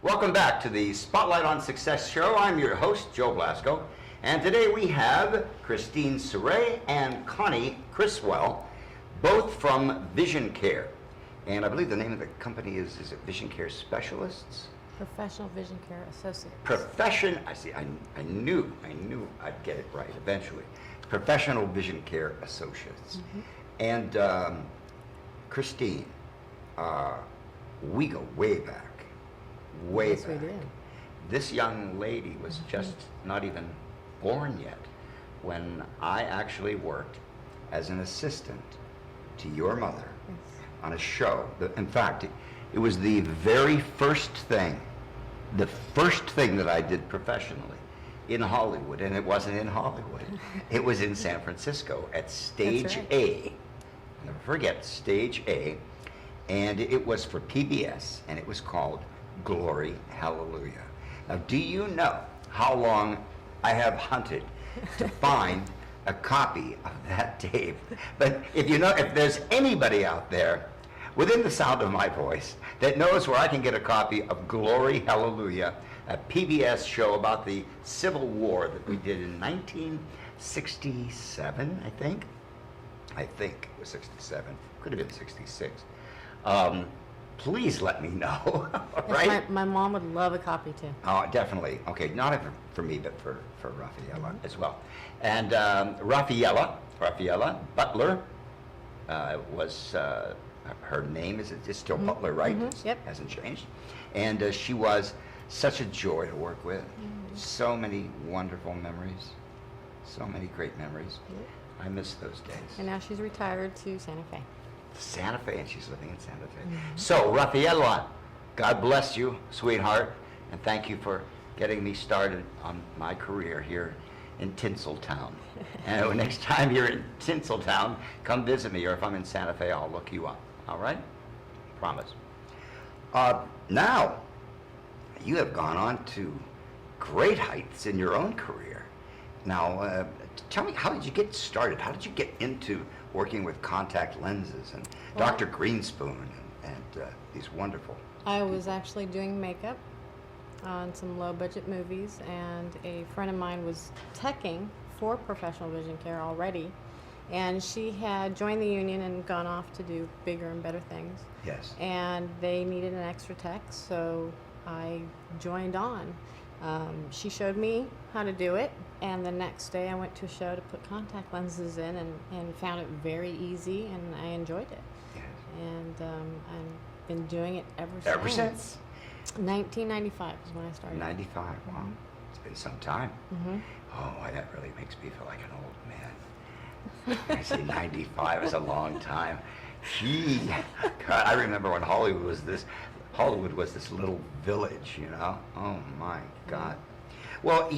Welcome back to the Spotlight on Success show. I'm your host, Joe Blasco, and today we have ChristineCeret and Connie Criswell, both from Vision Care. And I believe the name of the company is it Vision Care Specialists? Professional Vision Care Associates. I knew I'd get it right eventually. Professional Vision Care Associates. And Christine, we go way back. Yes, back. we did. This young lady was just not even born yet when I actually worked as an assistant to your mother on a show. In fact, it was the very first thing that I did professionally in Hollywood, and it wasn't in Hollywood. It was in San Francisco at Stage A. I'll never forget, Stage A, and it was for PBS, and it was called Glory Hallelujah. Now, do you know how long I have hunted to find a copy of that tape? But if there's anybody out there within the sound of my voice that knows where I can get a copy of Glory Hallelujah, a PBS show about the Civil War that we did in 1967, I think it was 67, could have been 66. Please let me know. Right? Yes, my mom would love a copy too. Oh, definitely. Okay, not for me, but for Raffaella as well. And Raffaella Butler was her name is still Butler, right? Yep. Hasn't changed. And she was such a joy to work with. So many wonderful memories. So many great memories. Yep. I miss those days. And now she's retired to Santa Fe. Santa Fe, and she's living in Santa Fe. So, Raffaella, God bless you, sweetheart, and thank you for getting me started on my career here in Tinseltown. And next time you're in Tinseltown, come visit me, or if I'm in Santa Fe, I'll look you up. All right? Promise. Now, you have gone on to great heights in your own career. Now, tell me, how did you get started? How did you get into working with contact lenses and Dr. Greenspoon and these wonderful I was actually doing makeup on some low-budget movies, and a friend of mine was teching for Professional Vision Care already, and she had joined the union and gone off to do bigger and better things. Yes. And they needed an extra tech, so I joined on. She showed me how to do it, and the next day I went to a show to put contact lenses in and found it very easy, and I enjoyed it. Yes. And I've been doing it ever since. Ever since? 1995 is when I started. 95, wow. It's been some time. Oh, that really makes me feel like an old man. I say 95 is a long time. Gee, God, I remember when Hollywood was this little village, you know? Oh my God. Well,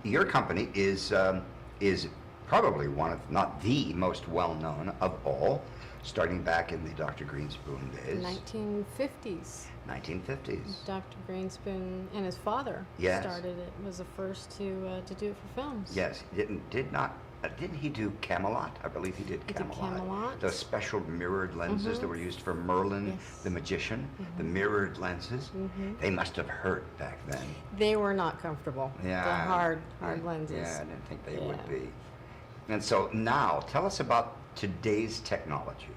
your company is probably one of, not the most well-known of all, starting back in the Dr. Greenspoon days. 1950s. 1950s. Dr. Greenspoon and his father started it. Was the first to do it for films. Yes, didn't he do Camelot? I believe he did Camelot. He did Camelot. The special mirrored lenses that were used for Merlin, the magician, the mirrored lenses. They must have hurt back then. They were not comfortable. Yeah. The hard lenses. Yeah, I didn't think they would be. And so now, tell us about today's technology.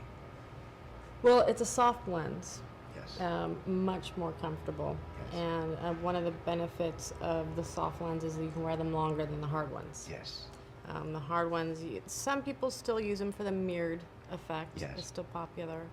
Well, it's a soft lens. Yes. Much more comfortable. Yes. And one of the benefits of the soft lenses is you can wear them longer than the hard ones. Yes. The hard ones, some people still use them for the mirrored effect. Yes. It's still popular.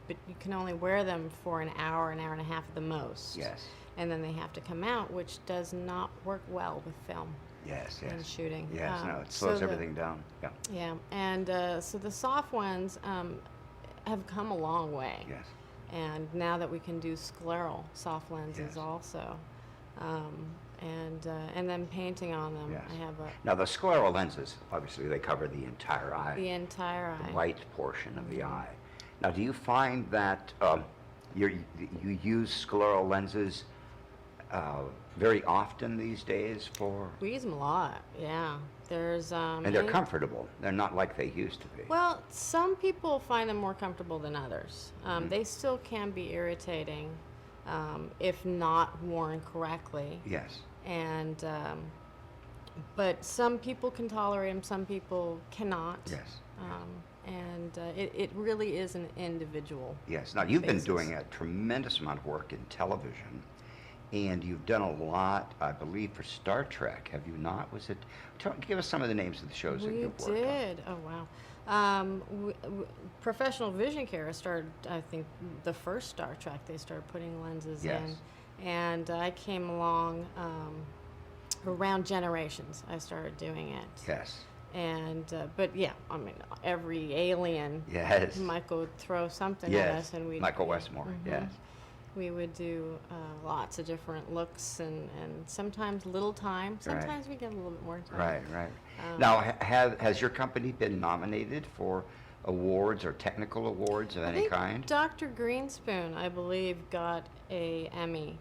But you can only wear them for an hour and a half at the most. Yes. And then they have to come out, which does not work well with film. Yes, And shooting. Yes, no, it slows everything down. Yeah. Yeah, and so the soft ones have come a long way. Yes. And now that we can do scleral soft lenses Yes. also, and then painting on them. Yes. I have Now the scleral lenses, obviously, they cover the entire eye. the entire eye. The white portion of the eye. Now, do you find that you use scleral lenses very often these days for? We use them a lot. Yeah, there's And they're comfortable. They're not like they used to be. Well, some people find them more comfortable than others. They still can be irritating. if not worn correctly. Yes. And but some people can tolerate them, some people cannot. Yes. It really is an individual. Yes. Now, you've basis. been doing a tremendous amount of work in television, and you've done a lot, I believe, for Star Trek. Have you not? Was it? Give us some of the names of the shows that We you've worked on. did. Oh wow. Professional Vision Care started, I think, the first Star Trek. They started putting lenses Yes. in, and I came along around Generations. I started doing it. Yes. And but yeah, I mean, every alien. Yes. Michael would throw something at Yes. us, and we. Michael Westmore. Mhm. Yes. We would do lots of different looks, and sometimes little time. Sometimes we get a little bit more time. Right. Right. Now, has your company been nominated for awards or technical awards of I any think kind? Dr. Greenspoon, I believe, got a Emmy,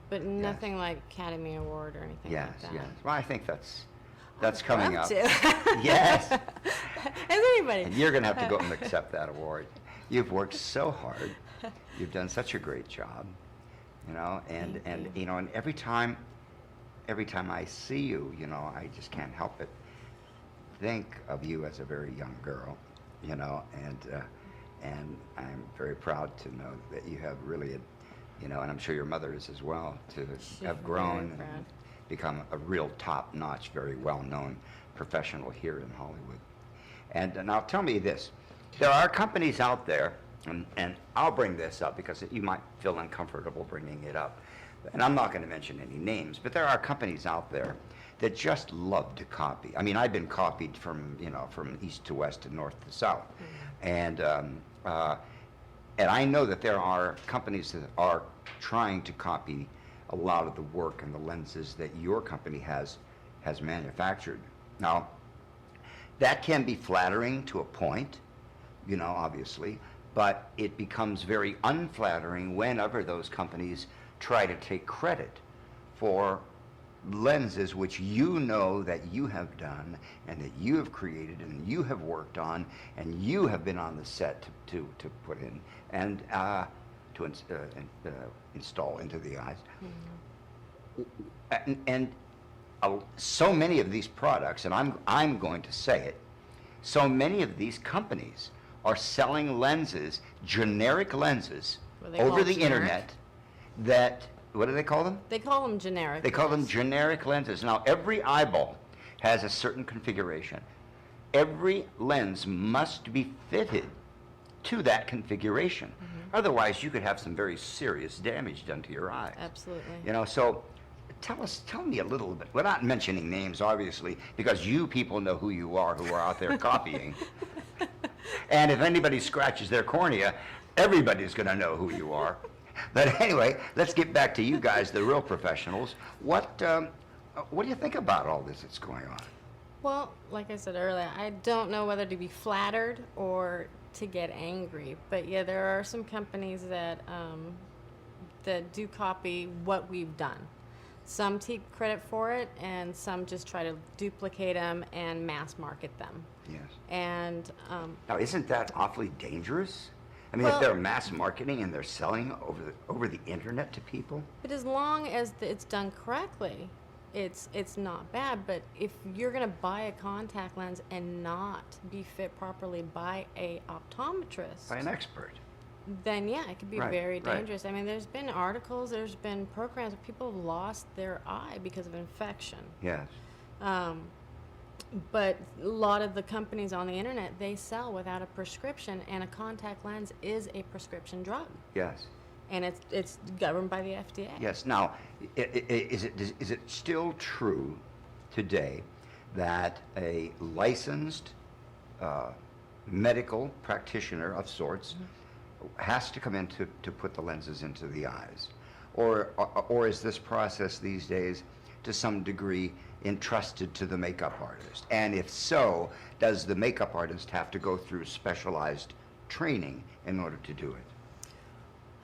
but nothing like Academy Award or anything Yes. like that. Yes. Well, I think that's coming Love up. to. Yes. Has anybody? And you're going to have to go and accept that award. You've worked so hard. You've done such a great job, and Thank you. and every time I see you, I just can't help but think of you as a very young girl, and I'm very proud to know that you have really, and I'm sure your mother is as well, to She's have very grown proud. and become a real top-notch, very well-known professional here in Hollywood. And now tell me this, there are companies out there, and I'll bring this up because you might feel uncomfortable bringing it up, and I'm not going to mention any names, but there are companies out there that just love to copy. I mean, I've been copied from east to west and north to south, and I know that there are companies that are trying to copy a lot of the work and the lenses that your company has manufactured. Now, that can be flattering to a point, obviously, but it becomes very unflattering whenever those companies try to take credit for lenses which that you have done and that you have created and you have worked on and you have been on the set to put in and to install into the eyes. And so many of these products, and I'm going to say it, so many of these companies are selling lenses, generic lenses, What do they call over the generic? internet that, what do they call them? They call them generic. They call them yes. generic lenses. Now, every eyeball has a certain configuration. Every lens must be fitted to that configuration. Otherwise, you could have some very serious damage done to your eyes. Absolutely. So tell me a little bit, without mentioning names, obviously, because you people know who you are who are out there copying. And if anybody scratches their cornea, everybody's going to know who you are. But anyway, let's get back to you guys, the real professionals. What do you think about all this that's going on? Well, like I said earlier, I don't know whether to be flattered or to get angry. But yeah, there are some companies that do copy what we've done. Some take credit for it, and some just try to duplicate them and mass market them. Yes. And Now, isn't that awfully dangerous? I mean, Well- if they're mass marketing and they're selling over the internet to people? but as long as it's done correctly, it's not bad. But if you're going to buy a contact lens and not be fit properly by a optometrist, By an expert. then yeah, it could be Right, very right. dangerous. I mean, there's been articles, there's been programs where people have lost their eye because of infection. Yes. But a lot of the companies on the internet, they sell without a prescription, and a contact lens is a prescription drug, Yes. and it's governed by the FDA. Yes. Now, is it still true today that a licensed medical practitioner of sorts has to come in to put the lenses into the eyes? Or is this process these days to some degree entrusted to the makeup artist? And if so, does the makeup artist have to go through specialized training in order to do it?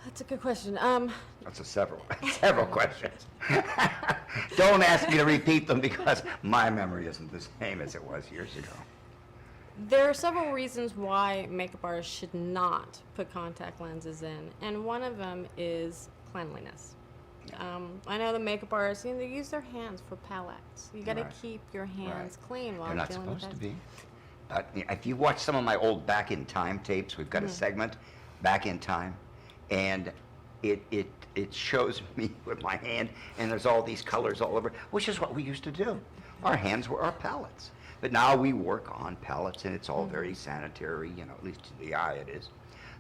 That's a good question. That's several questions. Don't ask me to repeat them because my memory isn't the same as it was years ago. There are several reasons why makeup artists should not put contact lenses in, and one of them is cleanliness. I know the makeup artists, they use their hands for palettes. You got to Right. keep your hands clean while They're not dealing with supposed to that. be. If you watch some of my old Back in Time tapes, we've got Mm-hmm. a segment, Back in Time, and it shows me with my hand, and there's all these colors all over, which is what we used to do. Our hands were our palettes. But now we work on palettes, and it's all very sanitary, at least to the eye it is.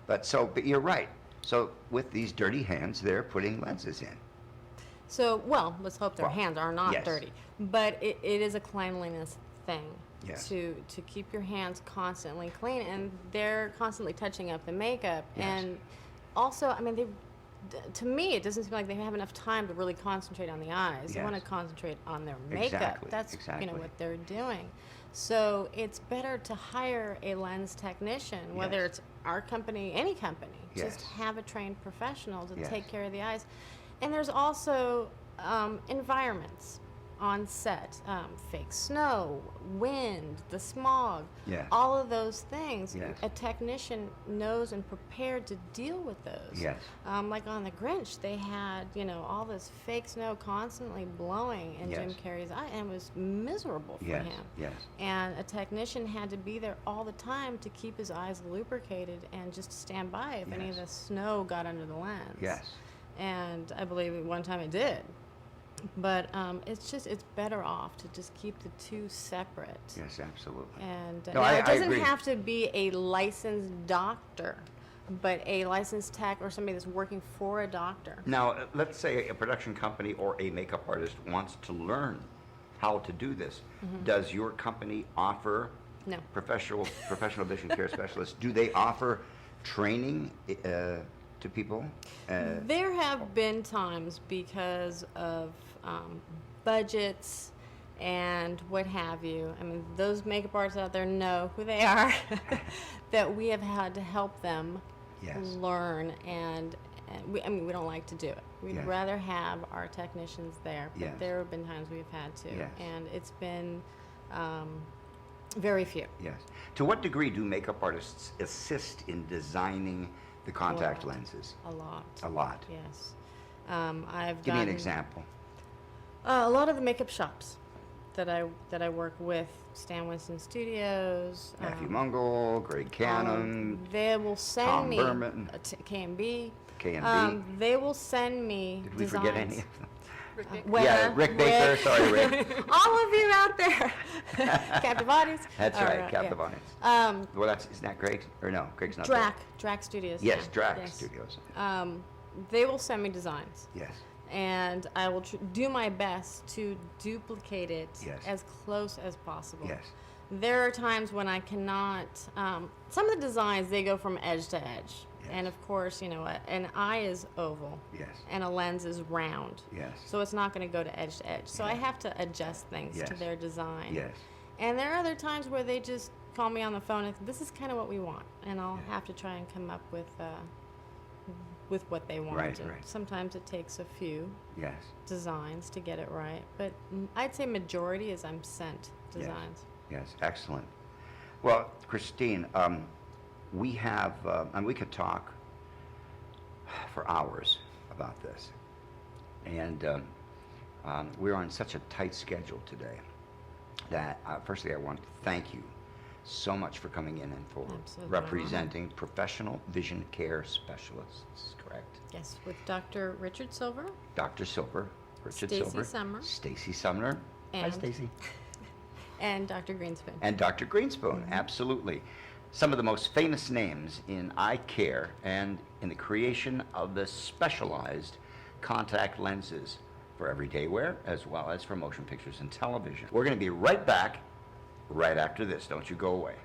But you're right. So with these dirty hands, they're putting lenses in. So, well, let's hope their Well, hands are not yes. dirty. But it is a cleanliness thing Yes. to keep your hands constantly clean, and they're constantly touching up the makeup. Yes. And also, I mean, to me, it doesn't seem like they have enough time to really concentrate on the eyes. They want to Yes. concentrate on their makeup. Exactly, That's exactly. what they're doing. So it's better to hire a lens technician, whether Yes. it's our company, any company. Just Yes. have a trained professional to Yes. take care of the eyes. And there's also environments on set, fake snow, wind, the smog, Yes. all of those things. Yes. A technician knows and prepared to deal with those. Yes. Like on The Grinch, they had, all this fake snow constantly blowing in Jim Yes. Carrey's eye, and it was miserable for Yes, him. yes. And a technician had to be there all the time to keep his eyes lubricated and just to stand by if any of Yes. the snow got under the lens. Yes. And I believe at one time it did. But it's better off to just keep the two separate. Yes, absolutely. And No, now I it doesn't agree. have to be a licensed doctor, but a licensed tech or somebody that's working for a doctor. Now, let's say a production company or a makeup artist wants to learn how to do this. Does your company offer No. professional vision care specialists? Do they offer training to people? There have been times because of budgets and what have you. I mean, those makeup artists out there know who they are, that we have had to help them Yes. learn, and we don't like to do it. We'd Yes. rather have our technicians there, but Yes. there have been times we've had to, Yes. and it's been very few. Yes. To what degree do makeup artists assist in designing the contact lot. lenses? A lot. A lot. Yes. I've Give me an gotten- example. A lot of the makeup shops that I work with, Stan Winston Studios, Matthew Mungle, Greg Cannon, they will send Tom me Berman. K&B. K&B. They will send me Did we designs. forget any of them? Well, Rick Baker. Sorry, Rick. All of you out there, Captive Audience. That's Or, right, Captive yeah. Audience. Well, isn't that Greg? Or no, Greg's not Drac Studios. there. Yes, now. Drac Yes. Studios. They will send me designs. Yes. And I will do my best to duplicate it Yes. as close as possible. Yes. There are times when I cannot. Some of the designs, they go from edge to edge, Yes. and of course, an eye is oval, Yes. and a lens is round. Yes. So it's not going to go to edge. So I Yeah. have to adjust things to Yes. their design. Yes. And there are other times where they just call me on the phone and this is kind of what we want, and I'll Yeah. have to try and come up with what they want. Right, And right. sometimes it takes a few Yes. designs to get it right, but I'd say majority is I'm sent designs. Yes. Excellent. Well, Christine, we have, and we could talk for hours about this. And we're on such a tight schedule today that, firstly, I want to thank you so much for coming in and for Absolutely. representing professional vision care specialists, correct? Yes, with Dr. Richard Silver. Dr. Silver, Richard Stacy Silver, Summer. Stacy Sumner. Hi, And- Stacy. And Dr. Greenspoon. And Dr. Greenspoon, absolutely. Some of the most famous names in eye care and in the creation of the specialized contact lenses for everyday wear as well as for motion pictures and television. We're going to be right back right after this. Don't you go away.